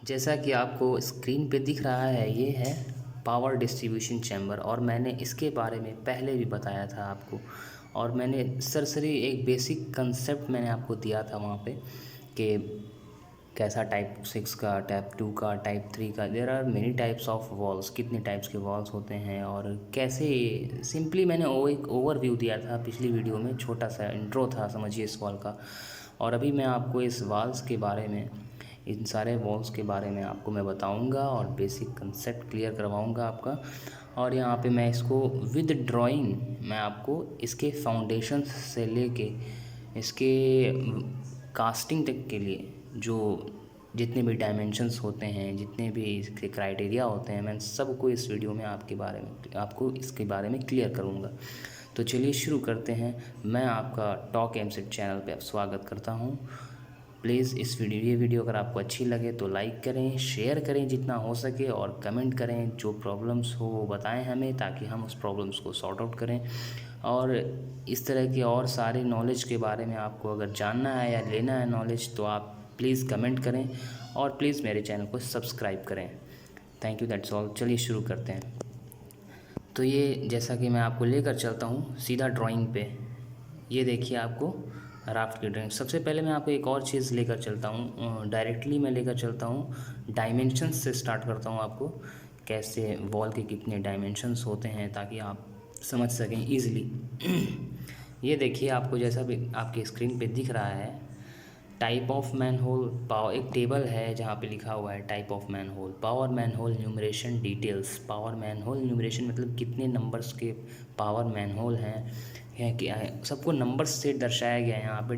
जैसा कि आपको स्क्रीन पे दिख रहा है, ये है पावर डिस्ट्रीब्यूशन चैम्बर। और मैंने इसके बारे में पहले भी बताया था आपको, और मैंने सरसरी एक बेसिक कंसेप्ट मैंने आपको दिया था वहाँ पे कि कैसा टाइप 6 का, टाइप 2 का, टाइप 3 का। There are many types of walls, कितने टाइप्स के वॉल्स होते हैं और कैसे। सिंपली मैंने एक ओवरव्यू दिया था पिछली वीडियो में, छोटा सा इंट्रो था समझिए इस वॉल का। और अभी मैं आपको इस वॉल्स के बारे में, इन सारे वॉल्स के बारे में आपको मैं बताऊंगा और बेसिक कंसेप्ट क्लियर करवाऊंगा आपका। और यहाँ पे मैं इसको विद ड्राइंग मैं आपको इसके फाउंडेशन से लेके इसके कास्टिंग तक के लिए जो जितने भी डायमेंशंस होते हैं, जितने भी इसके क्राइटेरिया होते हैं, मैं सबको इस वीडियो में आपको इसके बारे में क्लियर करूँगा। तो चलिए शुरू करते हैं। मैं आपका टॉक एमसेट चैनल पे स्वागत करता हूँ। प्लीज़ ये वीडियो अगर आपको अच्छी लगे तो लाइक करें, शेयर करें जितना हो सके, और कमेंट करें। जो प्रॉब्लम्स हो वो बताएं हमें, ताकि हम उस प्रॉब्लम्स को सॉर्ट आउट करें। और इस तरह के और सारे नॉलेज के बारे में आपको अगर जानना है या लेना है नॉलेज, तो आप प्लीज़ कमेंट करें और प्लीज़ मेरे चैनल को सब्सक्राइब करें। Thank you, that's all. चलिए शुरू करते हैं। तो ये जैसा कि मैं आपको लेकर चलता हूँ सीधा ड्राइंग पे। ये देखिए आपको राफ्ट की ड्राइंग। सबसे पहले मैं आपको एक और चीज़ लेकर चलता हूँ, डायरेक्टली मैं लेकर चलता हूँ डायमेंशंस से स्टार्ट करता हूँ आपको, कैसे वॉल के कितने डायमेंशंस होते हैं, ताकि आप समझ सकें ईज़िली। ये देखिए आपको जैसा भी आपके स्क्रीन पे दिख रहा है, टाइप ऑफ मैनहोल पावर, एक टेबल है जहाँ पे लिखा हुआ है type of manhole, power manhole numeration details. Power manhole numeration मतलब कितने नंबर्स के पावर मैनहोल हैं क्या है, सबको नंबर्स से दर्शाया गया है, यहाँ पे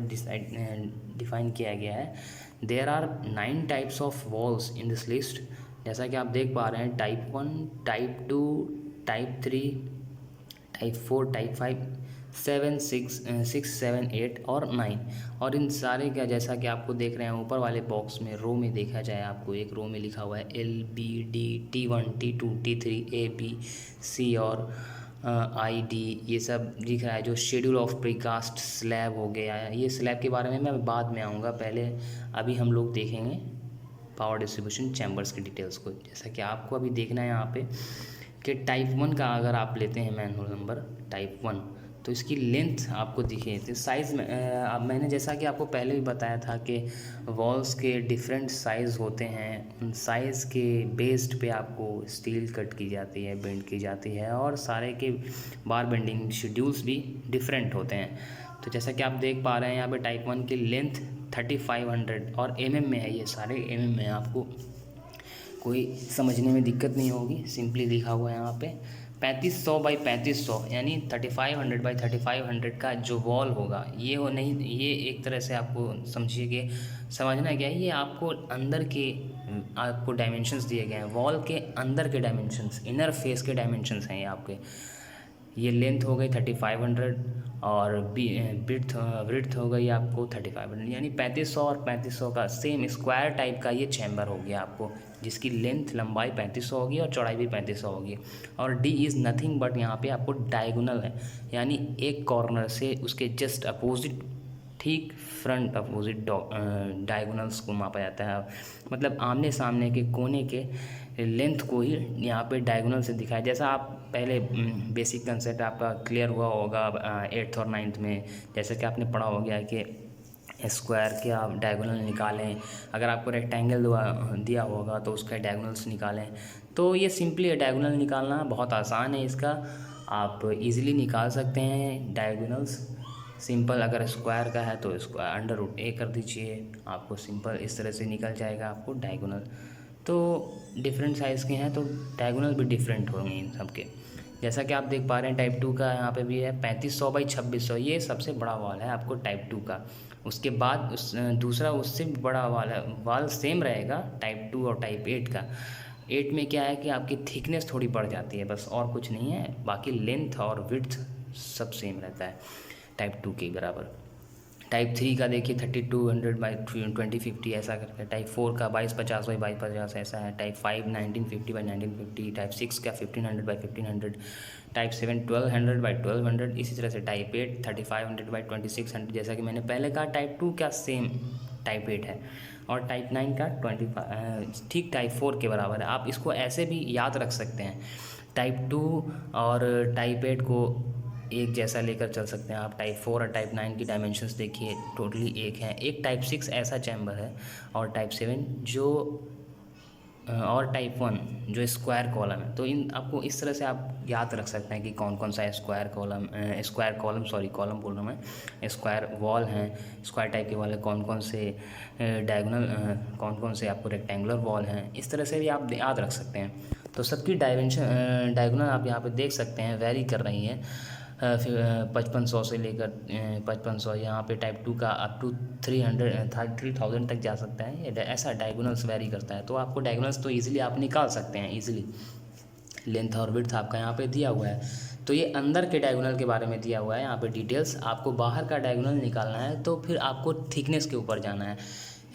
डिफाइन किया गया है। There are 9 types of walls in this list. जैसा कि आप देख पा रहे हैं, type 1, type 2, type 3, type 4, type 5, 7, 6, 7, 8 और 9। और इन सारे का जैसा कि आपको देख रहे हैं ऊपर वाले बॉक्स में, रो में देखा जाए, आपको एक रो में लिखा हुआ है LBD, T1, T2, T3, ABC और ID, ये सब दिख रहा है। जो शेड्यूल ऑफ प्रीकास्ट स्लैब हो गया है, ये स्लैब के बारे में मैं बाद में आऊँगा, पहले अभी हम लोग देखेंगे पावर डिस्ट्रीब्यूशन चैम्बर्स की डिटेल्स को। जैसा कि आपको अभी देखना है यहाँ पे कि टाइप 1 का अगर आप लेते हैं मैनहोल नंबर टाइप 1, तो इसकी लेंथ आपको दिखे तो साइज़ में, अब मैंने जैसा कि आपको पहले भी बताया था कि वॉल्स के डिफरेंट साइज़ होते हैं। उन साइज़ के बेस्ड पे आपको स्टील कट की जाती है, बेंड की जाती है, और सारे के बार बेंडिंग शेड्यूल्स भी डिफरेंट होते हैं। तो जैसा कि आप देख पा रहे हैं यहाँ पे टाइप 1 की लेंथ 3500 और में है, ये सारे में है। आपको कोई समझने में दिक्कत नहीं होगी, सिंपली लिखा हुआ है यहाँ पे 3500 बाई 3500, यानी 3500 बाई 3500 का जो वॉल होगा, ये हो नहीं, ये एक तरह से आपको समझिए कि समझना क्या है, ये आपको अंदर के आपको डायमेंशंस दिए गए हैं, वॉल के अंदर के डायमेंशंस, इनर फेस के डायमेंशंस हैं ये आपके। ये लेंथ हो गई 3500 और ब्रिड्थ हो गई आपको 3500, यानी 3500 और 3500 का सेम स्क्वायर टाइप का ये चैम्बर हो गया आपको, जिसकी लेंथ लंबाई 3500 होगी और चौड़ाई भी 3500 होगी। और D इज़ नथिंग बट यहाँ पे आपको डायगोनल है, यानी एक कॉर्नर से उसके जस्ट अपोजिट, ठीक फ्रंट अपोजिट डायगोनल्स को मापा जाता है। मतलब आमने सामने के कोने के लेंथ को ही यहाँ पे डायगोनल से दिखाया। जैसा आप पहले बेसिक कंसेप्ट आपका क्लियर हुआ होगा 8th और 9th में, जैसे कि आपने पढ़ा हो गया कि स्क्वायर के आप डायगोनल निकालें, अगर आपको रेक्टेंगल दिया होगा तो उसका डायगोनल्स निकालें। तो ये सिंपली डायगोनल निकालना बहुत आसान है, इसका आप इजीली निकाल सकते हैं डायगोनल्स। सिंपल, अगर स्क्वायर का है तो इसको √a कर दीजिए, आपको सिंपल इस तरह से निकल जाएगा आपको डायगोनल। तो डिफरेंट साइज़ के हैं तो डायगोनल भी डिफरेंट होंगे इन सब के। जैसा कि आप देख पा रहे हैं टाइप 2 का यहाँ पे भी है 3500 बाई 2600, ये सबसे बड़ा वॉल है आपको टाइप 2 का। उसके बाद दूसरा उससे भी बड़ा वाल सेम रहेगा टाइप 2 और टाइप 8 का। 8 में क्या है कि आपकी थिकनेस थोड़ी बढ़ जाती है, बस और कुछ नहीं है, बाकी लेंथ और विड्थ सब सेम रहता है टाइप 2 के बराबर। टाइप 3 का देखिए 3200 बाई 2050 ऐसा करके। टाइप 4 का 2250 बाई 2250 ऐसा है। Type 5 1950 by 1950। टाइप 6 का 1500 बाई 1500। Type 7 1200 by 1200। इसी तरह से टाइप 8 3500 बाई 2600। जैसा कि मैंने पहले कहा टाइप 2 का सेम टाइप 8 है, और टाइप 9 का 25 ठीक टाइप 4 के बराबर है। आप इसको ऐसे भी याद रख सकते हैं, टाइप 2 और टाइप 8 को एक जैसा लेकर चल सकते हैं आप। टाइप 4 और टाइप 9 की डायमेंशंस देखिए टोटली एक हैं। एक टाइप 6 ऐसा चैम्बर है, और टाइप 7 जो और टाइप 1 जो स्क्वायर कॉलम है। तो इन आपको इस तरह से आप याद रख सकते हैं कि कौन कौन सा कॉलम बोल रहा हूँ मैं, स्क्वायर वॉल हैं, स्क्वायर टाइप के वॉल है, कौन कौन से डायगोनल, कौन कौन से आपको रेक्टेंगुलर वॉल हैं। इस तरह से भी आप याद रख सकते हैं। तो सबकी डायगोनल आप यहाँ पे देख सकते हैं वेरी कर रही हैं, फिर 5500 से लेकर 5500, यहाँ पे टाइप 2 का अप टू 3000 तक जा सकता है। ये ऐसा डायगोनल्स वेरी करता है। तो आपको डायगोनल्स तो इजीली आप निकाल सकते हैं इजीली। लेंथ और विड्थ आपका यहाँ पे दिया हुआ है। तो ये अंदर के डायगोनल के बारे में दिया हुआ है यहाँ पे डिटेल्स। आपको बाहर का डायगोनल निकालना है तो फिर आपको थिकनेस के ऊपर जाना है।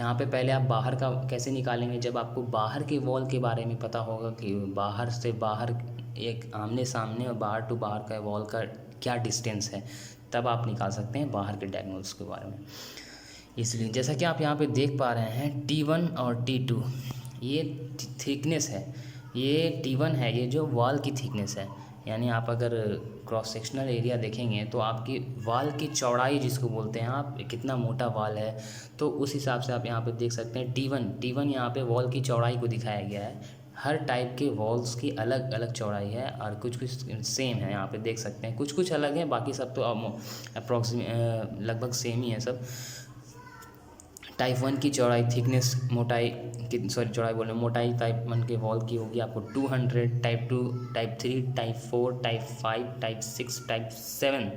यहाँ पे पहले आप बाहर का कैसे निकालेंगे, जब आपको बाहर के वॉल के बारे में पता होगा कि बाहर से बाहर एक आमने सामने और बाहर टू बाहर का वॉल का क्या डिस्टेंस है, तब आप निकाल सकते हैं बाहर के डायगोनल्स के बारे में। इसलिए जैसा कि आप यहाँ पे देख पा रहे हैं T1 और T2 ये थिकनेस है, ये T1 है, ये जो वॉल की थिकनेस है। यानी आप अगर क्रॉस सेक्शनल एरिया देखेंगे तो आपकी वॉल की चौड़ाई जिसको बोलते हैं आप, कितना मोटा वॉल है, तो उस हिसाब से आप यहाँ पे देख सकते हैं T1 यहाँ पे वॉल की चौड़ाई को दिखाया गया है। हर टाइप के वॉल्स की अलग अलग चौड़ाई है, और कुछ कुछ सेम है यहाँ पे देख सकते हैं, कुछ कुछ अलग है, बाकी सब तो अप्रॉक्सीमेट लगभग सेम ही है सब। टाइप 1 की चौड़ाई थिकनेस मोटाई मोटाई टाइप 1 के वॉल की होगी आपको 200, type 2, type 3, type 4, type 5, type 6, type 7,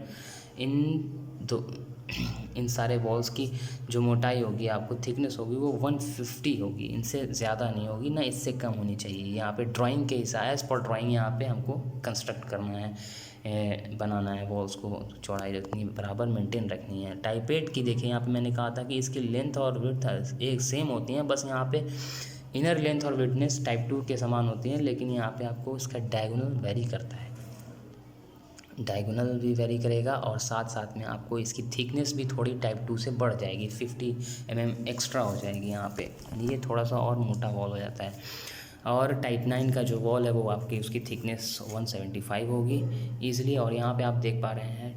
इन सारे वॉल्स की जो मोटाई होगी आपको थिकनेस होगी वो 150 होगी, इनसे ज़्यादा नहीं होगी, ना इससे कम होनी चाहिए। यहाँ पे ड्राइंग के हिसाब एज पर ड्राइंग यहाँ पे हमको कंस्ट्रक्ट करना है, बनाना है, वॉल्स को चौड़ाई रखनी है, बराबर मेंटेन रखनी है। टाइप 8 की देखिए यहाँ पे मैंने कहा था कि इसकी लेंथ और विड्थ एक सेम होती हैं, बस यहाँ पे इनर लेंथ और विड्थनेस टाइप 2 के समान होती हैं, लेकिन यहाँ पे आपको इसका डायगोनल वेरी करता है, डायगोनल भी वेरी करेगा, और साथ साथ में आपको इसकी थिकनेस भी थोड़ी टाइप 2 से बढ़ जाएगी, 50 mm एक्स्ट्रा हो जाएगी यहाँ पे, ये थोड़ा सा और मोटा वॉल हो जाता है। और टाइप 9 का जो वॉल है वो आपकी उसकी थिकनेस 175 होगी ईजिली। और यहाँ पे आप देख पा रहे हैं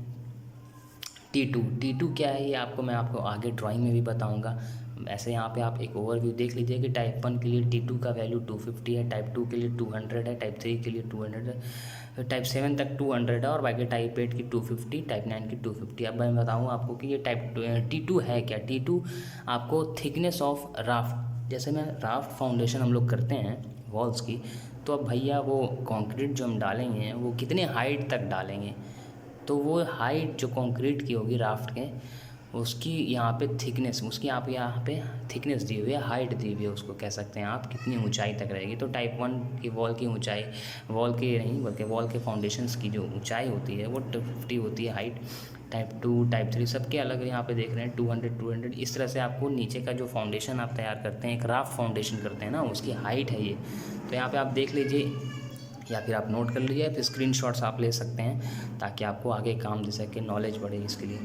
T2 क्या है ये मैं आपको आगे ड्राइंग में भी बताऊँगा। ऐसे यहाँ पे आप एक ओवरव्यू देख लीजिए कि टाइप 1 के लिए T2 का वैल्यू 250 है, टाइप 2 के लिए 200 है, टाइप 3 के लिए 200 है, टाइप 7 तक 200 है, और बाकी टाइप 8 की 250, टाइप 9 की 250। अब मैं बताऊँ आपको कि ये टाइप T2 है क्या। T2 आपको थिकनेस ऑफ राफ्ट, जैसे मैं राफ्ट फाउंडेशन हम लोग करते हैं वॉल्स की, तो अब भैया वो कंक्रीट जो हम डालेंगे वो कितने हाइट तक डालेंगे, तो वो हाइट जो कंक्रीट की होगी राफ्ट के, उसकी यहाँ पे थिकनेस, उसकी आप यहाँ पे थिकनेस दी हुई है, हाइट दी हुई है, उसको कह सकते हैं आप कितनी ऊंचाई तक रहेगी। तो टाइप 1 की वॉल की ऊंचाई, वॉल की नहीं बल्कि वॉल के फाउंडेशंस की जो ऊंचाई होती है वो 250 होती है हाइट। टाइप 2, टाइप 3 सबके अलग यहाँ पे देख रहे हैं 200। इस तरह से आपको नीचे का जो फाउंडेशन आप तैयार करते हैं, एक राफ्ट फाउंडेशन करते हैं ना, उसकी हाइट है ये। तो यहाँ पर आप देख लीजिए, या फिर आप नोट कर लीजिए, फिर स्क्रीनशॉट्स आप ले सकते हैं ताकि आपको आगे काम दे सके, नॉलेज बढ़े इसके लिए।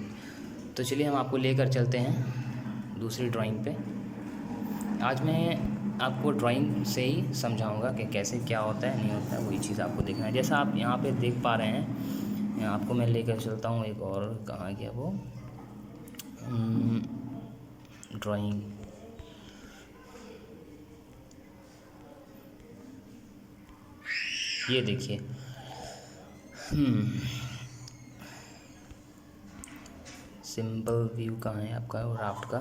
तो चलिए हम आपको लेकर चलते हैं दूसरी ड्राइंग पे। आज मैं आपको ड्राइंग से ही समझाऊंगा कि कैसे क्या होता है नहीं होता है, वही चीज़ आपको देखना है। जैसा आप यहाँ पे देख पा रहे हैं, आपको मैं लेकर चलता हूँ एक और, कहाँ गया वो ड्राइंग, ये देखिए सिंपल व्यू कहाँ है आपका राफ्ट का,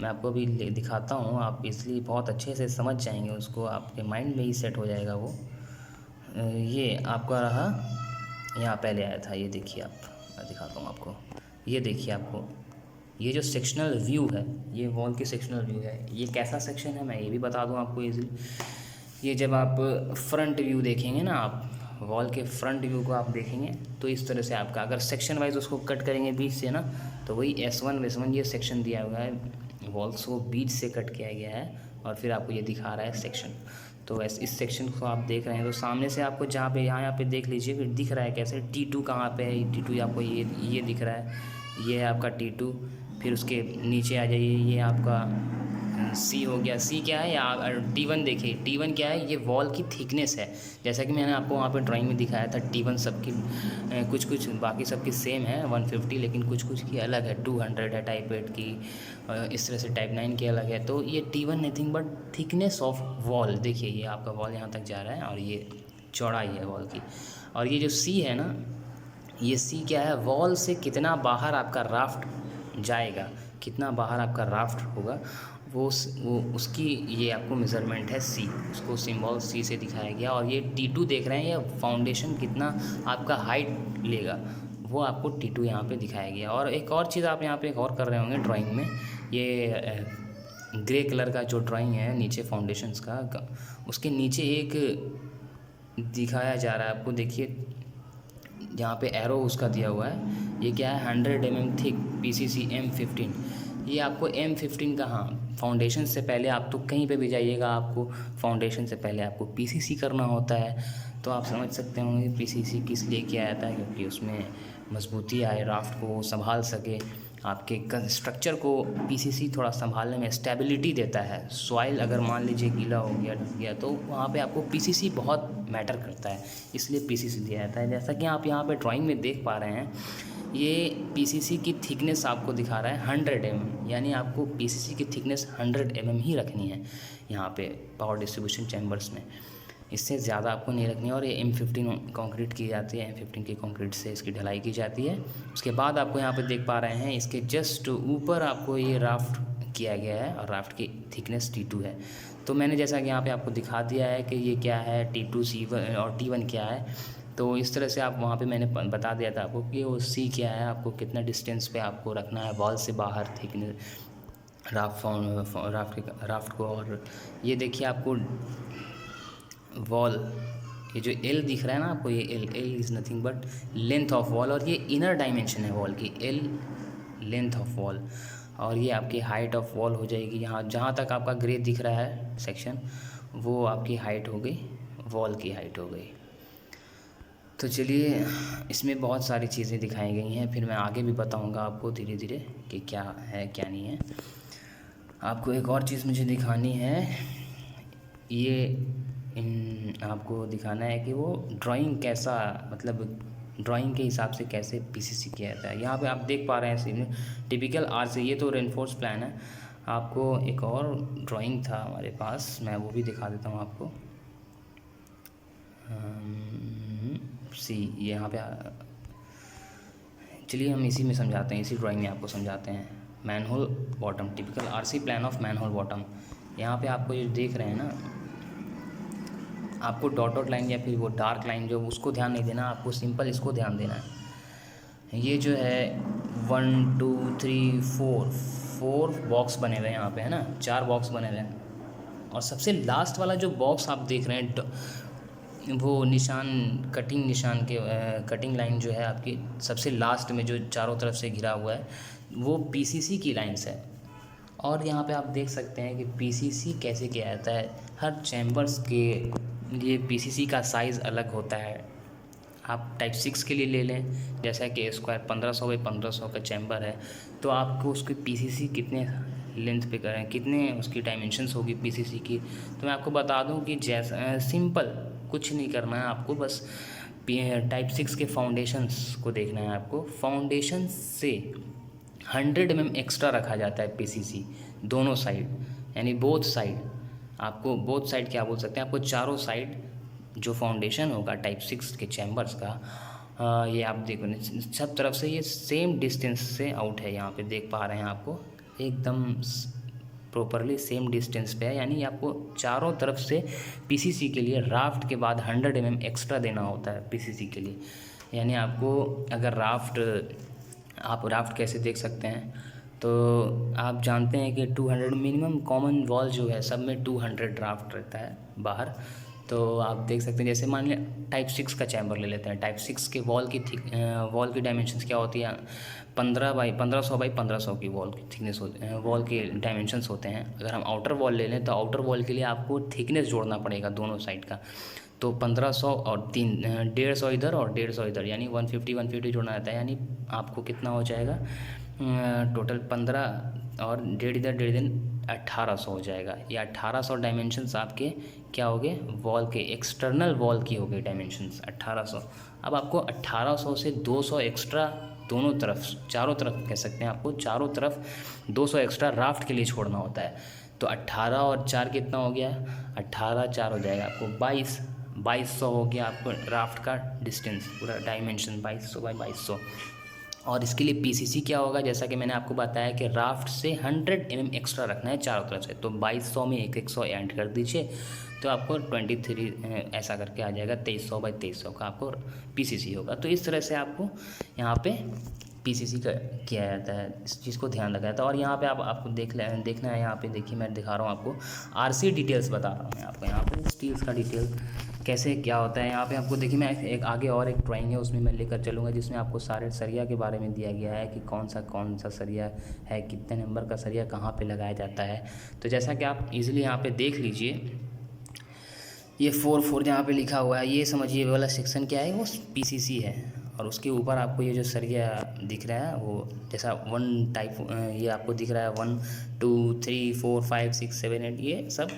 मैं आपको अभी दिखाता हूँ, आप इसलिए बहुत अच्छे से समझ जाएंगे उसको, आपके माइंड में ही सेट हो जाएगा वो। ये आपका रहा, यहाँ पहले आया था, ये देखिए आप, मैं दिखाता हूँ आपको, ये देखिए आपको ये जो सेक्शनल व्यू है, ये वॉल की सेक्शनल व्यू है। ये कैसा सेक्शन है मैं ये भी बता दूँ आपको ईजिली। ये जब आप फ्रंट व्यू देखेंगे ना, आप वॉल के फ्रंट व्यू को आप देखेंगे तो इस तरह से आपका, अगर सेक्शन वाइज उसको कट करेंगे बीच से ना, तो वही S1 ये सेक्शन दिया हुआ है, वॉल्स को बीच से कट किया गया है, और फिर आपको ये दिखा रहा है सेक्शन। तो इस सेक्शन को आप देख रहे हैं, तो सामने से आपको जहाँ पे यहाँ पे देख लीजिए कि दिख रहा है कैसे T2 कहाँ पे है। T2 आपको ये दिख रहा है, ये है आपका T2, फिर उसके नीचे आ जाइए, ये आपका सी हो गया। सी क्या है, या T1 देखिए, T1 क्या है, ये वॉल की थिकनेस है। जैसा कि मैंने आपको वहाँ पे ड्राइंग में दिखाया था, T1 सबकी कुछ कुछ बाकी सबकी सेम है 150, लेकिन कुछ कुछ की अलग है, 200 है टाइप 8 की, इस तरह से टाइप 9 की अलग है। तो ये T1 nothing but thickness of wall. देखिए ये आपका वॉल यहाँ तक जा रहा है और ये चौड़ाई है वॉल की। और ये जो सी है ना, ये सी क्या है, वॉल से कितना बाहर आपका राफ्ट जाएगा, कितना बाहर आपका राफ्ट होगा, वो उसकी ये आपको मेज़रमेंट है सी, उसको सिंबल सी से दिखाया गया। और ये T2 देख रहे हैं, ये फाउंडेशन कितना आपका हाइट लेगा, वो आपको T2 यहाँ पे दिखाया गया। और एक और चीज़ आप यहाँ पे एक और कर रहे होंगे ड्राइंग में, ये ग्रे कलर का जो ड्राइंग है नीचे फाउंडेशंस का, उसके नीचे एक दिखाया जा रहा है आपको, देखिए जहाँ पे एरो उसका दिया हुआ है, ये क्या है, 100 mm थिक PCC M15। ये आपको M15 का, हाँ, फाउंडेशन से पहले आप तो कहीं पे भी जाइएगा, आपको फाउंडेशन से पहले आपको PCC करना होता है। तो आप समझ सकते होंगे PCC किस लिए किया जाता है, क्योंकि उसमें मजबूती आए, राफ्ट को संभाल सके, आपके स्ट्रक्चर को PCC थोड़ा संभालने में स्टेबिलिटी देता है। सॉइल अगर मान लीजिए गीला हो गया, ढक गया, तो वहाँ पे आपको PCC बहुत मैटर करता है, इसलिए PCC दिया जाता है। जैसा कि आप यहाँ पे ड्राइंग में देख पा रहे हैं, ये PCC की थिकनेस आपको दिखा रहा है 100 mm, यानी आपको PCC की थिकनेस 100 mm ही रखनी है यहाँ पे पावर डिस्ट्रीब्यूशन चैम्बर्स में, इससे ज़्यादा आपको नहीं रखनी है। और ये M15 कंक्रीट की जाती है, M15 के कंक्रीट से इसकी ढलाई की जाती है। उसके बाद आपको यहाँ पे देख पा रहे हैं, इसके जस्ट ऊपर आपको ये राफ्ट किया गया है और राफ्ट की थिकनेस T2 है। तो मैंने जैसा कि यहाँ पे आपको दिखा दिया है कि ये क्या है, T2 C1 और T1 क्या है। तो इस तरह से आप वहाँ पे मैंने बता दिया था आपको कि वो सी क्या है, आपको कितना डिस्टेंस पे आपको रखना है वॉल से बाहर थिकनेस राफ्ट को। और ये देखिए आपको वॉल, ये जो L दिख रहा है ना आपको, ये L is nothing but length of wall, और ये इनर डायमेंशन है वॉल की, L लेंथ ऑफ वॉल। और ये आपकी हाइट ऑफ वॉल हो जाएगी, यहाँ जहाँ तक आपका ग्रे दिख रहा है सेक्शन, वो आपकी हाइट हो गई, वॉल की हाइट हो गई। तो चलिए, इसमें बहुत सारी चीज़ें दिखाई गई हैं, फिर मैं आगे भी बताऊंगा आपको धीरे धीरे कि क्या है क्या नहीं है। आपको एक और चीज़ मुझे दिखानी है, ये आपको दिखाना है कि वो ड्राइंग कैसा, मतलब ड्राइंग के हिसाब से कैसे PCC किया जाता है। यहाँ पे आप देख पा रहे हैं टिपिकल RC, ये तो रेनफोर्स प्लान है। आपको एक और ड्राइंग था हमारे पास, मैं वो भी दिखा देता हूँ आपको। सी यहाँ पे चलिए हम इसी में समझाते हैं, इसी ड्राइंग में आपको समझाते हैं। Manhole bottom, typical RC plan of manhole bottom. यहाँ पे आपको ये देख रहे हैं ना, आपको डॉट लाइन या फिर वो डार्क लाइन जो, उसको ध्यान नहीं देना, आपको सिंपल इसको ध्यान देना है। ये जो है 1 2 3 4 बॉक्स बने हुए हैं यहाँ पे, है ना, 4 बॉक्स बने हुए हैं। और सबसे लास्ट वाला जो बॉक्स आप देख रहे हैं, वो निशान, कटिंग निशान के कटिंग लाइन जो है आपकी सबसे लास्ट में जो चारों तरफ से घिरा हुआ है, वो PCC की लाइन्स है। और यहाँ पे आप देख सकते हैं कि PCC कैसे किया जाता है। हर चैम्बर्स के लिए PCC का साइज़ अलग होता है। आप टाइप 6 के लिए ले लें, जैसा कि स्क्वायर 1500 बाई 1500 का चैम्बर है, तो आपको उसकी PCC कितने लेंथ पे करें, कितने उसकी डायमेंशंस होगी PCC की। तो मैं आपको बता दूं कि जैसा सिंपल कुछ नहीं करना है आपको, बस टाइप 6 के फाउंडेशंस को देखना है आपको। फाउंडेशन से 100 mm एक्स्ट्रा रखा जाता है PCC दोनों साइड, यानी बोथ साइड। आपको बोथ साइड क्या बोल सकते हैं, आपको चारों साइड जो फाउंडेशन होगा टाइप 6 के चैम्बर्स का, ये आप देखो सब तरफ से ये सेम डिस्टेंस से आउट है। यहाँ पे देख पा रहे हैं आपको एकदम प्रॉपरली सेम डिस्टेंस पे है, यानी आपको चारों तरफ से PCC के लिए राफ्ट के बाद 100 mm एक्स्ट्रा देना होता है PCC के लिए। यानी आपको अगर आप राफ्ट कैसे देख सकते हैं, तो आप जानते हैं कि 200 मिनिमम कॉमन वॉल जो है सब में 200 राफ्ट रहता है बाहर। तो आप देख सकते हैं, जैसे मान लिया टाइप 6 का चैम्बर ले लेते हैं। टाइप 6 के वॉल की डायमेंशंस क्या होती है, 1500 बाई 1500 की वॉल की थिकनेस होती है, वॉल के डायमेंशंस होते हैं। अगर हम आउटर वॉल ले लें तो आउटर वॉल के लिए आपको थिकनेस जोड़ना पड़ेगा दोनों साइड का, तो 1500 और 150 इधर और 150 इधर, यानी 150 जोड़ना रहता है। यानी आपको कितना हो जाएगा, टोटल 15 और डेढ़ इधर डेढ़ दिन 1800 हो जाएगा। ये 1800 डायमेंशंस आपके क्या हो गए, वॉल के, एक्सटर्नल वॉल की हो गई डायमेंशंस 1800। अब आपको 1800 से 200 एक्स्ट्रा दोनों तरफ, चारों तरफ कह सकते हैं, आपको चारों तरफ 200 एक्स्ट्रा राफ्ट के लिए छोड़ना होता है। तो 18 और 4 कितना हो गया, 18 4 हो जाएगा आपको 2200 हो गया आपको राफ्ट का डिस्टेंस, पूरा डायमेंशन 2200 बाई 2200। और इसके लिए पीसीसी क्या होगा, जैसा कि मैंने आपको बताया कि राफ्ट से 100 mm एक्स्ट्रा रखना है चारों तरफ से। तो 2200 में 100 ऐड कर दीजिए तो आपको 23 ऐसा करके आ जाएगा, 2300 बाई 2300 का आपको पीसीसी होगा। तो इस तरह से आपको यहाँ पे पीसीसी का किया जाता है, इस चीज़ को ध्यान रखा जाता है। और यहाँ पे आपको देखना है, यहाँ पे देखिए मैं दिखा रहा हूँ आपको आरसी डिटेल्स बता रहा हूँ मैं आपको। यहाँ पे स्टील्स का डिटेल कैसे क्या होता है यहाँ पे आपको देखिए, मैं एक आगे और एक ड्राइंग है उसमें मैं लेकर चलूँगा, जिसमें आपको सारे सरिया के बारे में दिया गया है कि कौन सा सरिया है, कितने नंबर का सरिया कहाँ पे लगाया जाता है। तो जैसा कि आप इजीली यहाँ पे देख लीजिए, ये 4 जहाँ पे लिखा हुआ है, ये समझिए वाला सेक्शन क्या है, वो पीसीसी है। और उसके ऊपर आपको ये जो सरिया दिख रहा है वो जैसा 1 टाइप, ये आपको दिख रहा है 1 2 3 4 5 6 7 8, ये सब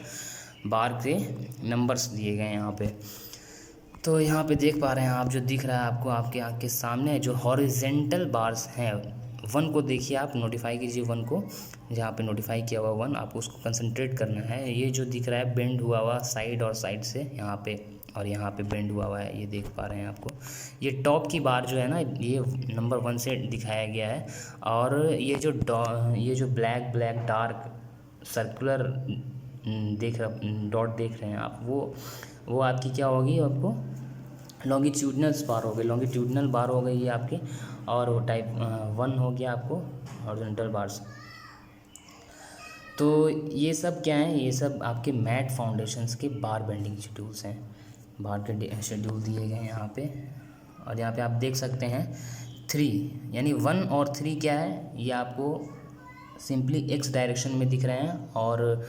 बार के नंबर्स दिए गए हैं यहाँ पे। तो यहाँ पे देख पा रहे हैं आप, जो दिख रहा है आपको आपके आँख के सामने जो हॉरिजेंटल बार्स हैं, 1 को देखिए आप, नोटिफाई कीजिए 1 को, जहाँ पे नोटिफाई किया हुआ 1 आपको उसको कंसंट्रेट करना है। ये जो दिख रहा है बेंड हुआ हुआ साइड और साइड से यहाँ पे, और यहाँ पे बेंड हुआ हुआ है, ये देख पा रहे हैं आपको। ये टॉप की बार जो है ना, ये नंबर 1 से दिखाया गया है। और ये जो ब्लैक डार्क सर्कुलर डॉट देख रहे हैं आप, वो आपकी क्या होगी, आपको लॉन्गिट्यूडनल बार हो गई ये आपकी। और वो टाइप 1 हो गया आपको हॉरिजॉन्टल बार्स। तो ये सब क्या है, ये सब आपके मैट फाउंडेशंस के बार बेंडिंग शेड्यूल्स हैं, बार के शेड्यूल दिए गए हैं यहाँ पे। और यहाँ पे आप देख सकते हैं 3 यानी 1 और 3 क्या है, ये आपको सिंपली एक्स डायरेक्शन में दिख रहे हैं। और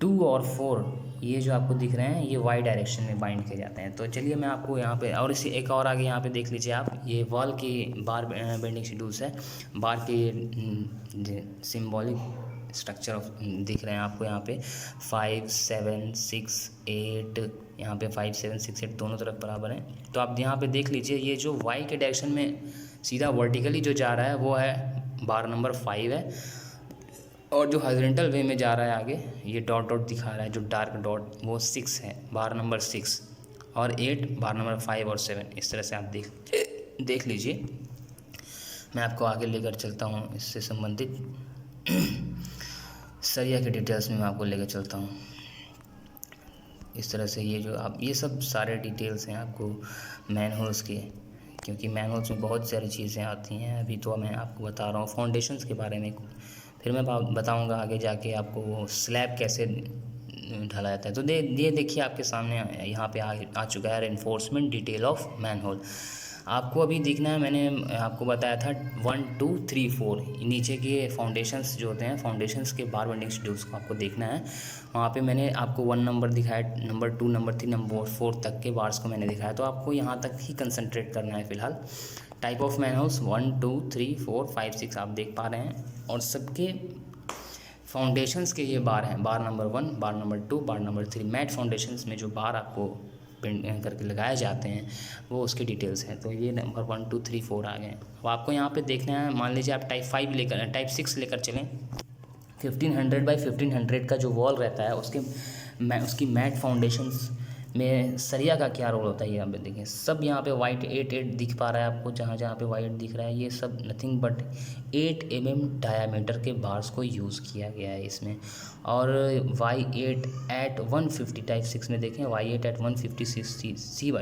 2 और 4 ये जो आपको दिख रहे हैं, ये वाई डायरेक्शन में बाइंड किए जाते हैं। तो चलिए मैं आपको यहाँ पे, और इसे एक और आगे यहाँ पे देख लीजिए आप, ये वॉल की बार बेंडिंग शेड्यूल्स है, बार के सिम्बॉलिक स्ट्रक्चर ऑफ दिख रहे हैं आपको यहाँ पे 5 7 6 8, यहाँ पे 5 7 6 8 दोनों तरफ बराबर हैं। तो आप यहाँ पे देख लीजिए, ये जो वाई के डायरेक्शन में सीधा वर्टिकली जो जा रहा है वो है बार नंबर 5 है। और जो हॉरिजॉन्टल वे में जा रहा है आगे, ये डॉट दिखा रहा है, जो डार्क डॉट, वो 6 है, बार नंबर 6। और 8 बार नंबर 5 और 7, इस तरह से आप देख लीजिए। मैं आपको आगे लेकर चलता हूँ, इससे संबंधित सरिया के डिटेल्स में मैं आपको लेकर चलता हूँ। इस तरह से ये जो आप, ये सब सारे डिटेल्स हैं आपको मैनहोल्स के, क्योंकि मैनहोल्स में बहुत सारी चीज़ें आती हैं। अभी तो मैं आपको बता रहा हूँ फाउंडेशंस के बारे में, फिर मैं बताऊंगा आगे जाके आपको वो स्लैब कैसे ढला जाता है। तो ये देखिए आपके सामने यहाँ पे आ चुका है रेनफोर्समेंट डिटेल ऑफ मैनहोल। आपको अभी दिखना है, मैंने आपको बताया था 1 2 3 4 नीचे के फाउंडेशंस जो होते हैं, फाउंडेशंस के बार बेंडिंग शेड्यूल्स को आपको देखना है। वहाँ पे मैंने आपको 1 नंबर दिखाया, नंबर 2 नंबर 3 नंबर 4 तक के बार्स को मैंने दिखाया। तो आपको यहाँ तक ही कंसंट्रेट करना है फ़िलहाल। टाइप ऑफ मैनहोल्स 1 2 3 4 5 6 आप देख पा रहे हैं, और सबके फाउंडेशंस के ये बार हैं, बार नंबर 1 बार नंबर 2 बार नंबर 3। मैट फाउंडेशंस में जो बार आपको पेंट करके लगाए जाते हैं वो उसके डिटेल्स हैं। तो ये नंबर 1 2 3 4 आ गए। अब आपको यहाँ पे देखना है, मान लीजिए आप टाइप 6 लेकर चलें, 1500 बाई 1500 का जो वॉल रहता है उसकी मैट फाउंडेशंस में सरिया का क्या रोल होता है, यहाँ पे देखिए सब यहाँ पे वाइट 8 दिख पा रहा है आपको, जहाँ पे वाइट दिख रहा है ये सब नथिंग बट 8 mm डायामीटर के बार्स को यूज़ किया गया है इसमें। और Y8 at 150 टाइप 6 में देखें Y8 at 150 cc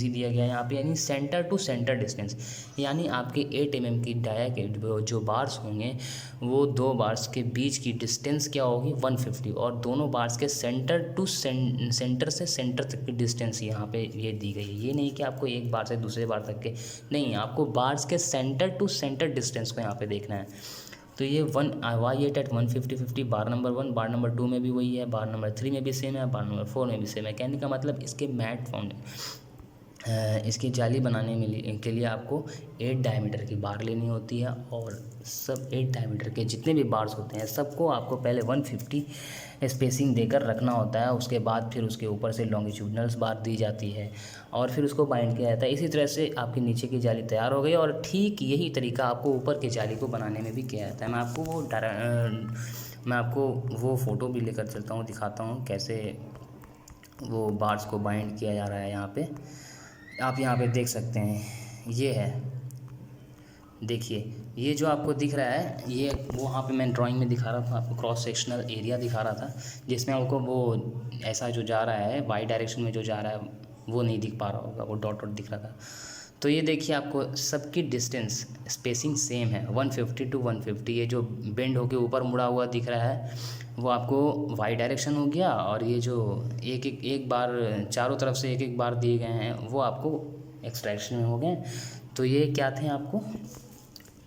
दिया गया है यहाँ पे, यानी सेंटर टू सेंटर डिस्टेंस, यानी आपके 8 mm की डाया के जो बार्स होंगे वो 2 बार्स के बीच की डिस्टेंस क्या होगी 150, और दोनों बार्स के सेंटर टू सेंटर से सेंटर तक की डिस्टेंस यहाँ पे ये दी गई है। ये नहीं कि आपको एक बार से दूसरे बार तक के, नहीं, आपको बार्स के सेंटर टू सेंटर डिस्टेंस को यहाँ पे देखना है। तो ये Y8 at 150 bar number 1, bar number 2 में भी वही है, बार नंबर 3 में भी सेम है, बार नंबर 4 में भी सेम है। कहने का मतलब इसके मैट इसकी जाली बनाने के लिए आपको 8 डायमीटर की बार लेनी होती है और सब 8 डायमीटर के जितने भी बार्स होते हैं सबको आपको पहले 150 स्पेसिंग देकर रखना होता है। उसके बाद फिर उसके ऊपर से लॉन्गिट्यूडनल्स बार दी जाती है और फिर उसको बाइंड किया जाता है। इसी तरह से आपकी नीचे की जाली तैयार हो गई और ठीक यही तरीका आपको ऊपर की जाली को बनाने में भी किया जाता है। मैं आपको वो फ़ोटो भी लेकर चलता हूँ, दिखाता हूँ कैसे वो बार्स को बाइंड किया जा रहा है। यहाँ पे आप यहाँ पे देख सकते हैं, ये है, देखिए ये जो आपको दिख रहा है ये वहाँ पे मैं ड्राइंग में दिखा रहा था आपको, क्रॉस सेक्शनल एरिया दिखा रहा था जिसमें आपको वो ऐसा जो जा रहा है वाई डायरेक्शन में जो जा रहा है वो नहीं दिख पा रहा होगा, वो डॉट डॉट दिख रहा था। तो ये देखिए आपको सबकी डिस्टेंस स्पेसिंग सेम है 150 टू 150। ये जो बेंड होके ऊपर मुड़ा हुआ दिख रहा है वो आपको वाई डायरेक्शन हो गया और ये जो एक बार चारों तरफ से एक बार दिए गए हैं वो आपको एक्सट्रैक्शन में हो गए। तो ये क्या थे आपको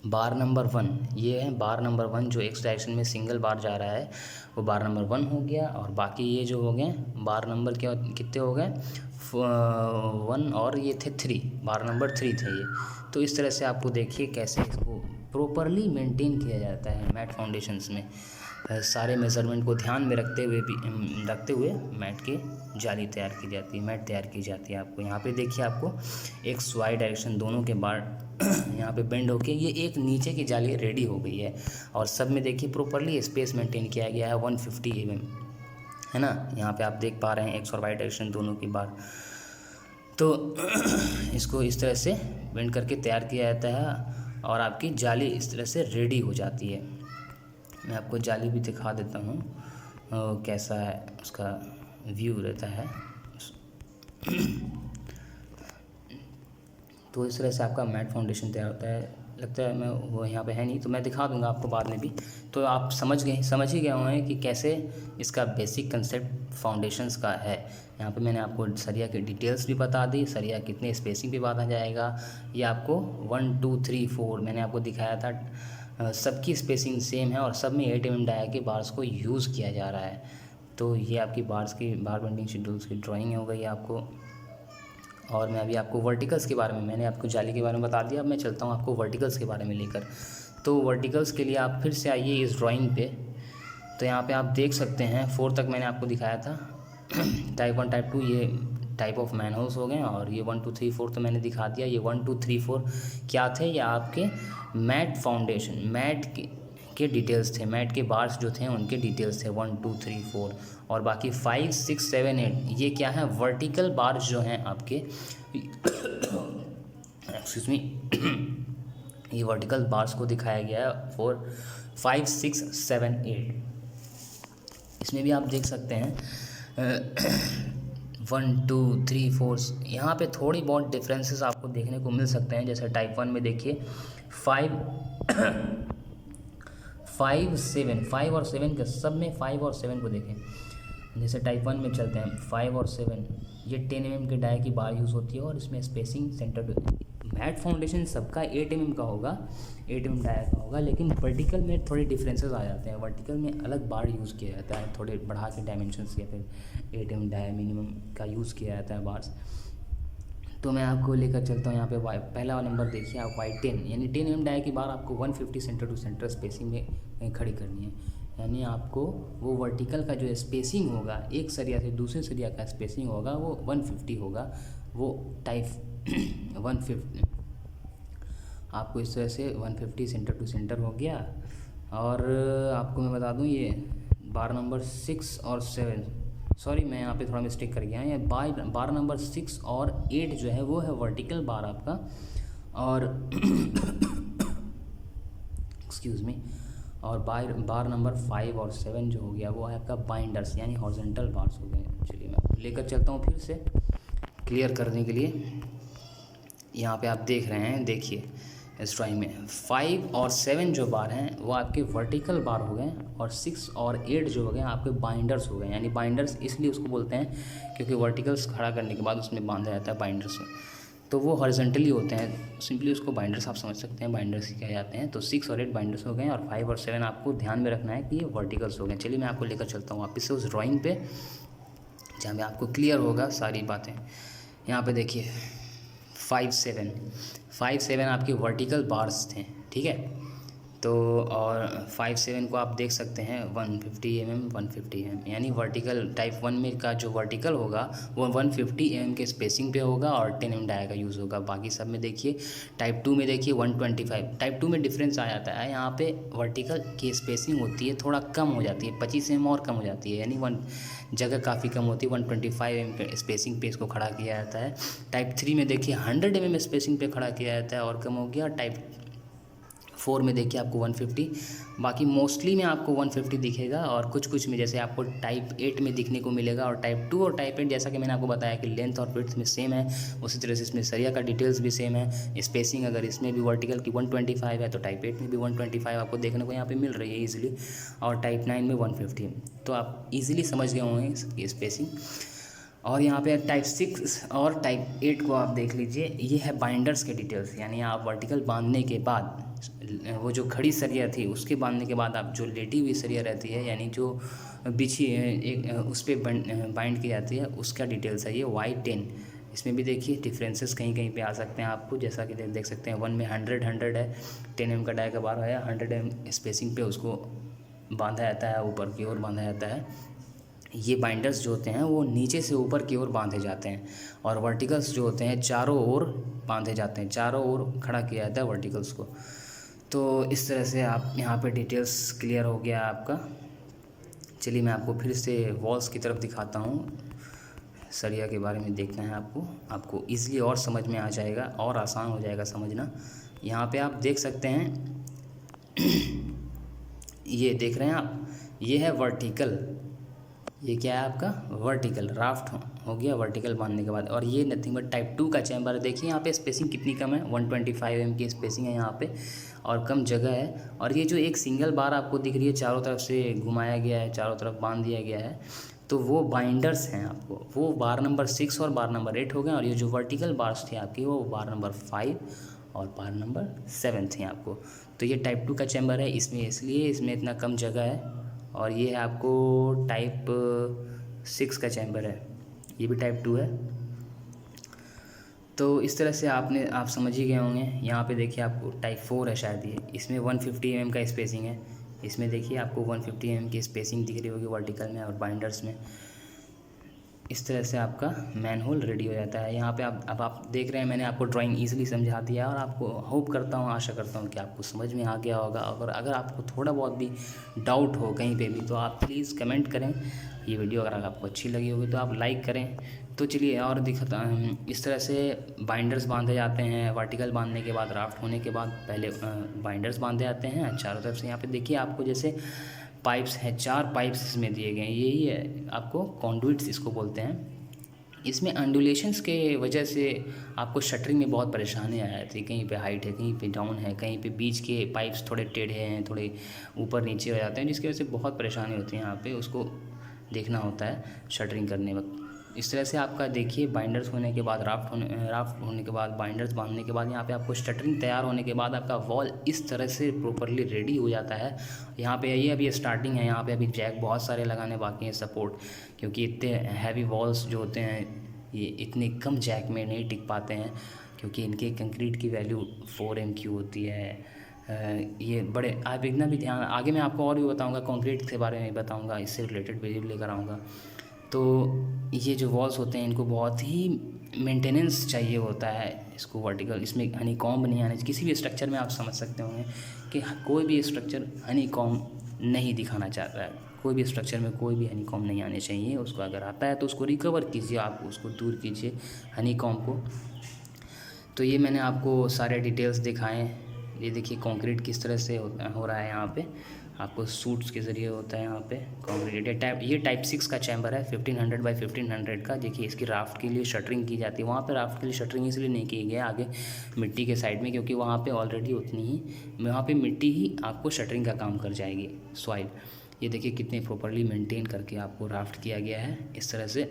बार नंबर 1, ये है बार नंबर 1 जो एक्स डायरेक्शन में सिंगल बार जा रहा है वो बार नंबर 1 हो गया। और बाकी ये जो हो गए बार नंबर क्या कितने हो गए 1 और ये थे 3, बार नंबर 3 थे ये। तो इस तरह से आपको देखिए कैसे इसको प्रॉपरली मेंटेन किया जाता है मैट फाउंडेशंस में। सारे मेज़रमेंट को ध्यान में रखते हुए मैट की जाली तैयार की जाती है, मैट तैयार की जाती है। आपको यहाँ पे देखिए आपको एक्स वाई डायरेक्शन दोनों के बार यहाँ पे बेंड होके ये एक नीचे की जाली रेडी हो गई है और सब में देखिए प्रॉपरली स्पेस मेंटेन किया गया है 150 mm, है ना। यहाँ पे आप देख पा रहे हैं एक्स और वाई डायरेक्शन दोनों की बार। तो इसको इस तरह से बेंड करके तैयार किया जाता है और आपकी जाली इस तरह से रेडी हो जाती है। मैं आपको जाली भी दिखा देता हूँ कैसा है उसका व्यू रहता है। तो इस तरह से आपका मैट फाउंडेशन तैयार होता है। लगता है मैं वो यहाँ पे है नहीं तो मैं दिखा दूँगा आपको बाद में भी। तो आप समझ ही गए होंगे कि कैसे इसका बेसिक कंसेप्ट फाउंडेशंस का है। यहाँ पे मैंने आपको सरिया की डिटेल्स भी बता दी, सरिया कितने स्पेसिंग पे बांधा जाएगा। ये आपको 1 2 3 4 मैंने आपको दिखाया था, सबकी स्पेसिंग सेम है और सब में 8 mm डाया के बार्स को यूज़ किया जा रहा है। तो ये आपकी बार बेंडिंग शेड्यूल्स की ड्राइंग हो गई आपको। और मैं अभी आपको वर्टिकल्स के बारे में, मैंने आपको जाली के बारे में बता दिया, अब मैं चलता हूँ आपको वर्टिकल्स के बारे में लेकर। तो वर्टिकल्स के लिए आप फिर से आइए इस ड्राइंग पे। तो यहाँ पे आप देख सकते हैं 4 तक मैंने आपको दिखाया था टाइप 1 टाइप 2 ये टाइप ऑफ मैनहोल्स हो गए और ये 1 2 3 4 तो मैंने दिखा दिया। ये 1 2 3 4 क्या थे, ये आपके मैट फाउंडेशन मैट के डिटेल्स थे, मैट के बार्स जो थे उनके डिटेल्स थे 1 2 3 4। और बाकी 5 6 7 8 ये क्या है वर्टिकल बार्स जो हैं आपके एक्सक्यूज मी ये वर्टिकल बार्स को दिखाया गया है 4 5 6 7 8। इसमें भी आप देख सकते हैं 1 2 3 4 यहाँ पे थोड़ी बहुत डिफरेंसेस आपको देखने को मिल सकते हैं। जैसे टाइप 1 में देखिए 5 5 और 7 के सब में 5 और 7 को देखें। जैसे टाइप 1 में चलते हैं 5 और 7 ये 10 mm के डाई की बार यूज़ होती है और इसमें spacing centre to mat foundation सबका 8 mm का होगा, 8 mm डाया का होगा। लेकिन वर्टिकल में थोड़े डिफरेंसेस आ जाते हैं। वर्टिकल में अलग बार यूज़ किया जाता है, थोड़े बढ़ा के डायमेंशंस या फिर 8 mm डाया मिनिमम का यूज़ किया जाता है बार्स। तो मैं आपको लेकर चलता हूँ यहाँ पे पहला नंबर देखिए आप वाई 10 यानी 10 mm डाया की बार आपको 150 सेंटर टू सेंटर स्पेसिंग में खड़ी करनी है। यानी आपको वो वर्टिकल का जो स्पेसिंग होगा एक सरिया से दूसरे सरिया का स्पेसिंग होगा वो 150 होगा, वो टाइप 150 आपको इस तरह से 150 सेंटर टू सेंटर हो गया। और आपको मैं बता दूं ये बार नंबर 6 और 7 सॉरी मैं यहाँ पे थोड़ा मिस्टेक कर गया, ये बार नंबर 6 और 8 जो है वो है वर्टिकल बार आपका। और एक्सक्यूज़ मी और बार नंबर 5 और 7 जो हो गया वो है आपका बाइंडर्स यानी हॉरिजॉन्टल बार्स हो गए। चलिए मैं लेकर चलता हूँ फिर से क्लियर करने के लिए। यहाँ पे आप देख रहे हैं, देखिए इस ड्राइंग में 5 और 7 जो बार हैं वो आपके वर्टिकल बार हो गए और 6 और 8 जो हो गए आपके बाइंडर्स हो गए। यानी बाइंडर्स इसलिए उसको बोलते हैं क्योंकि वर्टिकल्स खड़ा करने के बाद उसमें बांधा जाता है बाइंडर्स में, तो वो हॉरिजॉन्टली होते हैं, सिंपली उसको बाइंडर्स आप समझ सकते हैं, बाइंडर्स ही कहे जाते हैं। तो 6 और 8 बाइंडर्स हो गए और 5 और 7 आपको ध्यान में रखना है कि ये वर्टिकल्स हो गए। चलिए मैं आपको लेकर चलता हूँ वापस से उस ड्राइंग पे जहाँ पे आपको क्लियर होगा सारी बातें। यहाँ पे देखिए 5.7 आपके वर्टिकल बार्स थे, ठीक है। तो और 5.7 को आप देख सकते हैं 150 mm यानी वर्टिकल टाइप 1 में का जो वर्टिकल होगा वो 150 mm के स्पेसिंग पे होगा और 10 mm डाया का यूज़ होगा। बाकी सब में देखिए टाइप 2 में देखिए 125। टाइप 2 में डिफरेंस आ जाता है, यहाँ पे वर्टिकल की स्पेसिंग होती है थोड़ा कम हो जाती है, 25 mm और कम हो जाती है, यानी जगह काफ़ी कम होती है। 125 mm के स्पेसिंग पे इसको खड़ा किया जाता है। टाइप 3 में देखिए 100 mm स्पेसिंग पे खड़ा किया जाता है और कम हो गया। टाइप 4 में देखिए आपको 150, बाकी मोस्टली में आपको 150 दिखेगा और कुछ में जैसे आपको टाइप 8 में दिखने को मिलेगा। और टाइप 2 और टाइप 8 जैसा कि मैंने आपको बताया कि लेंथ और विड्थ में सेम है, उसी तरह से इसमें सरिया का डिटेल्स भी सेम है। स्पेसिंग अगर इसमें भी वर्टिकल की 125 है तो टाइप 8 में भी 125 आपको देखने को यहाँ पे मिल रही है ईजिली, और टाइप 9 में 150। तो आप ईजिली समझ गए होंगे इसकी स्पेसिंग। और यहाँ पे टाइप 6 और टाइप 8 को आप देख लीजिए, ये है बाइंडर्स के डिटेल्स, यानी आप वर्टिकल बांधने के बाद वो जो खड़ी सरिया थी उसके बांधने के बाद आप जो लेटी हुई सरिया रहती है, यानी जो बिछी एक उस पर बाइंड की जाती है, उसका डिटेल्स है ये Y10। इसमें भी देखिए डिफरेंसेस कहीं कहीं पे आ सकते हैं आपको, जैसा कि देख सकते हैं 1 में 100 है, 10 mm का डाई का बार है, 100 mm स्पेसिंग पे उसको बांधा जाता है, ऊपर की ओर बांधा जाता है। ये बाइंडर्स जो होते हैं वो नीचे से ऊपर की ओर बांधे जाते हैं, और वर्टिकल्स जो होते हैं चारों ओर बांधे जाते हैं, चारों ओर खड़ा किया जाता है वर्टिकल्स को। तो इस तरह से आप यहाँ पे डिटेल्स क्लियर हो गया आपका। चलिए मैं आपको फिर से वॉल्स की तरफ दिखाता हूँ। सरिया के बारे में देखना है आपको ईज़िली और समझ में आ जाएगा और आसान हो जाएगा समझना। यहाँ पे आप देख सकते हैं ये देख रहे हैं आप, ये है वर्टिकल, ये क्या है आपका वर्टिकल राफ्ट हो गया वर्टिकल बांधने के बाद। और ये नथिंग बट टाइप 2 का चैम्बर है। देखिए यहाँ पे स्पेसिंग कितनी कम है, 125 mm की स्पेसिंग है यहाँ पे, और कम जगह है। और ये जो एक सिंगल बार आपको दिख रही है चारों तरफ से घुमाया गया है, चारों तरफ बांध दिया गया है, तो वो बाइंडर्स हैं आपको, वो बार नंबर 6 और बार नंबर 8 हो गए। और ये जो वर्टिकल बार्स थी आपकी वो बार नंबर 5 और बार नंबर 7 थी आपको। तो ये टाइप 2 का चैम्बर है, इसमें इसलिए इसमें इतना कम जगह है। और ये है आपको टाइप 6 का चैम्बर है, ये भी टाइप 2 है। तो इस तरह से आप समझ ही गए होंगे। यहाँ पे देखिए आपको टाइप 4 है शायद ये, इसमें 150 mm का स्पेसिंग है। इसमें देखिए आपको 150 mm की स्पेसिंग दिख रही होगी वर्टिकल में और बाइंडर्स में। इस तरह से आपका मैनहोल रेडी हो जाता है। यहाँ पे आप देख रहे हैं, मैंने आपको ड्राइंग ईजिली समझा दिया, और आपको होप करता हूँ, आशा करता हूँ कि आपको समझ में आ गया होगा। अगर आपको थोड़ा बहुत भी डाउट हो कहीं पे भी तो आप प्लीज़ कमेंट करें। ये वीडियो अगर आपको अच्छी लगी होगी तो आप लाइक करें। तो चलिए और दिखाता, इस तरह से बाइंडर्स बांधे जाते हैं। वर्टिकल बांधने के बाद राफ्ट होने के बाद पहले बाइंडर्स बांधे जाते हैं चारों तरफ से। यहाँ पे देखिए आपको जैसे पाइप्स हैं, 4 पाइप्स इसमें दिए गए हैं, यही है आपको कॉन्डुइट्स इसको बोलते हैं। इसमें अंडुलेशंस के वजह से आपको शटरिंग में बहुत परेशानी आ जाती है, कहीं पे हाइट है, कहीं पे डाउन है, कहीं पे बीच के पाइप्स थोड़े टेढ़े हैं, थोड़े ऊपर नीचे हो जाते हैं, जिसकी वजह से बहुत परेशानी होती है। यहाँ पे उसको देखना होता है शटरिंग करने वक्त। इस तरह से आपका देखिए बाइंडर्स होने के बाद राफ्ट होने के बाद बाइंडर्स बांधने के बाद यहाँ पे आपको शटरिंग तैयार होने के बाद आपका वॉल इस तरह से प्रॉपरली रेडी हो जाता है। यहाँ पे ये अभी स्टार्टिंग है, यहाँ पे अभी जैक बहुत सारे लगाने बाकी हैं सपोर्ट, क्योंकि इतने हैवी वॉल्स जो होते हैं ये इतने कम जैक में नहीं टिक पाते हैं, क्योंकि इनके कंक्रीट की वैल्यू 4 MQ होती है। ये बड़े आप इतना भी ध्यान, आगे मैं आपको और भी बताऊँगा, कंक्रीट के बारे में बताऊँगा, इससे रिलेटेड वीडियो लेकर आऊँगा। तो ये जो वॉल्स होते हैं इनको बहुत ही मेंटेनेंस चाहिए होता है इसको वर्टिकल, इसमें हनी कॉम्ब नहीं आने। किसी भी स्ट्रक्चर में आप समझ सकते होंगे कि कोई भी स्ट्रक्चर हनी कॉम्ब नहीं दिखाना चाहता है, कोई भी स्ट्रक्चर में कोई भी हनी कॉम्ब नहीं आने चाहिए। उसको अगर आता है तो उसको रिकवर कीजिए, आप उसको दूर कीजिए हनी कॉम्ब को। तो ये मैंने आपको सारे डिटेल्स दिखाएँ। ये देखिए कंक्रीट किस तरह से हो रहा है, यहाँ पे आपको सूट्स के ज़रिए होता है यहाँ पे कंक्रीट। ये टाइप 6 का चैम्बर है 1500 बाई 1500 का। देखिए इसकी राफ्ट के लिए शटरिंग की जाती है, वहाँ पे राफ्ट के लिए शटरिंग इसलिए नहीं की गई आगे मिट्टी के साइड में, क्योंकि वहाँ पे ऑलरेडी उतनी ही वहाँ पे मिट्टी ही आपको शटरिंग का काम कर जाएगी, सॉइल। ये देखिए कितने प्रॉपरली मेंटेन करके आपको राफ्ट किया गया है इस तरह से।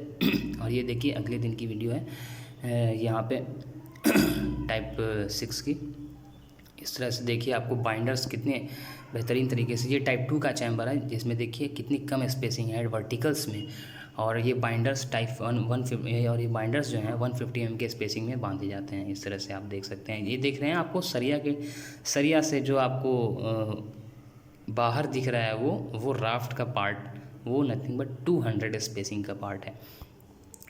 और ये देखिए अगले दिन की वीडियो है यहाँ पे टाइप 6 की। इस तरह से देखिए आपको बाइंडर्स कितने बेहतरीन तरीके से। ये टाइप 2 का चैम्बर है जिसमें देखिए कितनी कम स्पेसिंग है वर्टिकल्स में, और ये बाइंडर्स टाइप 150 और ये बाइंडर्स जो हैं 150 mm के स्पेसिंग में बांधे जाते हैं। इस तरह से आप देख सकते हैं। ये देख रहे हैं आपको सरिया से जो आपको बाहर दिख रहा है वो राफ्ट का पार्ट, वो नथिंग बट 200 स्पेसिंग का पार्ट है।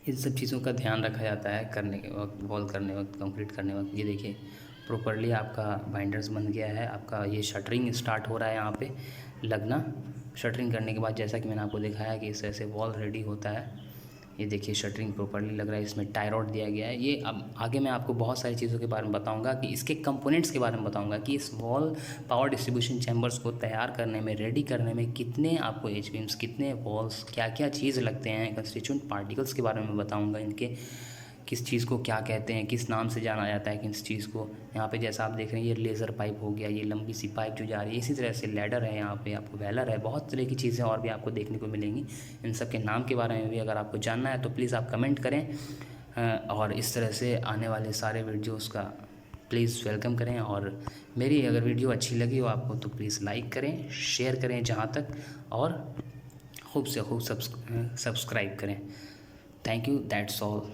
इन सब चीज़ों का ध्यान रखा जाता है करने के वक्त, वॉल करने वक्त, कंक्रीट करने वक्त। ये देखिए प्रॉपरली आपका बाइंडर्स बन गया है। आपका ये शटरिंग स्टार्ट हो रहा है यहाँ पे लगना। शटरिंग करने के बाद जैसा कि मैंने आपको दिखाया कि इस तरह से वॉल रेडी होता है। ये देखिए शटरिंग प्रॉपरली लग रहा है, इसमें टाई रॉड दिया गया है। ये अब आगे मैं आपको बहुत सारी चीज़ों के बारे में बताऊंगा कि इसके कंपोनेंट्स के बारे में बताऊंगा कि इस वॉल पावर डिस्ट्रीब्यूशन चैम्बर्स को तैयार करने में, रेडी करने में कितने आपको एच बीम्स, कितने वॉल्स, क्या क्या चीज़ लगते हैं, कंस्टिट्यूएंट पार्टिकल्स के बारे में बताऊँगा। इनके किस चीज़ को क्या कहते हैं, किस नाम से जाना जाता है किस चीज़ को। यहाँ पे जैसा आप देख रहे हैं ये लेज़र पाइप हो गया, ये लंबी सी पाइप जो जा रही है। इसी तरह से लैडर है, यहाँ पे आपको वेलर है, बहुत तरह की चीज़ें और भी आपको देखने को मिलेंगी। इन सब के नाम के बारे में भी अगर आपको जानना है तो प्लीज़ आप कमेंट करें। और इस तरह से आने वाले सारे वीडियोज़ का प्लीज़ वेलकम करें। और मेरी अगर वीडियो अच्छी लगी हो आपको तो प्लीज़ लाइक करें, शेयर करें जहाँ तक, और खूब से खूब सब्सक्राइब करें। Thank you, that's all.